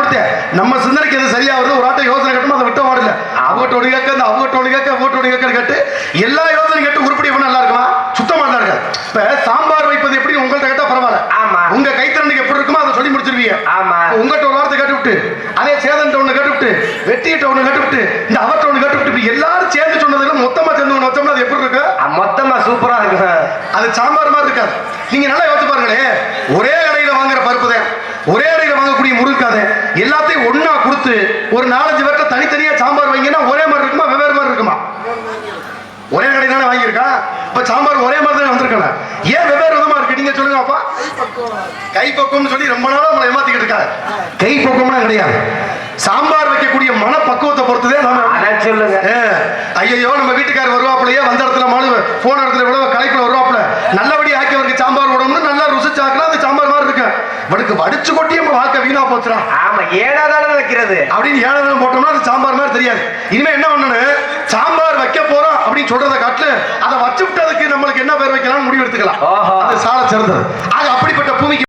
விட்டேன். நம்ம சிந்தனைக்கு எது சரியா வருது, ஒரு ஆட்டை யோசனை கட்டணும், அதை விட்ட வாடல. அவங்கட்டோடு கேட்க, இந்த அவங்கட்டோடு கேட்க, அவங்கட்டோடு கேட்டு எல்லா யோசனை கேட்டு உருப்படி பண்ண நல்லா இருக்குமா? சுத்தமா தான் இருக்காது. இப்ப சாம்பார் வைப்பது எப்படி உங்கள்கிட்ட கேட்டா பரவாயில்ல. ஆமா. உங்க கைத்திறனுக்கு எப்படி இருக்குமோ அதை சொல்லி முடிச்சிருவீங்க. ஆமா. உங்ககிட்ட ஒரு வார்த்தை கேட்டு விட்டு, அதே சேதன் ஒண்ணு கேட்டு விட்டு, வெட்டிட்ட ஒண்ணு கேட்டு விட்டு, இந்த அவர்கிட்ட ஒண்ணு கேட்டு விட்டு, எல்லாரும் சேர்ந்து சொன்னதுல மொத்தமா சேர்ந்து ஒண்ணு வச்சோம்னா அது எப்படி இருக்கு? மொத்தமா சூப்பரா இருக்கு. அது சாம்பார் மாதிரி இருக்காது. நீங்க நல்லா யோசிச்சு பாருங்களே, ஒரே கடையில வாங்குற பருப்பு தான், ஒரே கடையில வாங்கக்கூடிய முருங்காதை எல்லாத்தையும் ஒன்னா கொடுத்து ஒரு 4-5 பேர்ட்ட தனித்தனியா சாம்பார் வைங்கன்னா ஒரே மாதிரி இருக்குமா, வெவ்வேறு மாதிரி இருக்குமா? ஒரே கடையில தானே வாங்கியிருக்கா, இப்ப சாம்பார் ஒரே மாதிரி தானே வந்திருக்கா? ஏன் வெவ்வேறு விதமா இருக்கு? நீங்க சொல்லுங்க அப்பா. கை பக்குவம்னு சொல்லி ரொம்ப நாளா நம்மளை ஏமாத்திக்கிட்டு இருக்காரு. கை பக்குவம்னா கிடையாது, சாம்பார் வைக்கக்கூடிய மனப்பக்குவத்தை பொறுத்ததே நம்ம சொல்லுங்க. ஐயோ நம்ம வீட்டுக்காரர் வருவாப்புலையே, வந்த இடத்துல மழு போன இடத்துல விட கலைப்புல வருவாப்புல, நல்லபடி ஆக்கி அவருக்கு சாம்பார் உடம்புன்னு நல்லா ருசிச்சு ஆக்கலாம், அந்த சாம்பார் மாதிரி இருக்கு. வடுக்கு வடிச்சு கொட்டியும் வாக்க வீணா போச்சுடா. ஆமா, ஏனாதானே வைக்கிறது அப்படின்னு ஏனாதானே போட்டோம்னா அது சாம்பார் மாதிரி தெரியாது. இனிமே என்ன பண்ணணும், சாம்பார் வைக்க போறோம் அப்படின்னு சொல்றதை காட்டுல அதை வச்சு விட்டதுக்கு நம்மளுக்கு என்ன பேர் வைக்கலாம்னு முடிவு எடுத்துக்கலாம். அது சால சிறந்தது. ஆக அப்படிப்பட்ட பூமிக்கு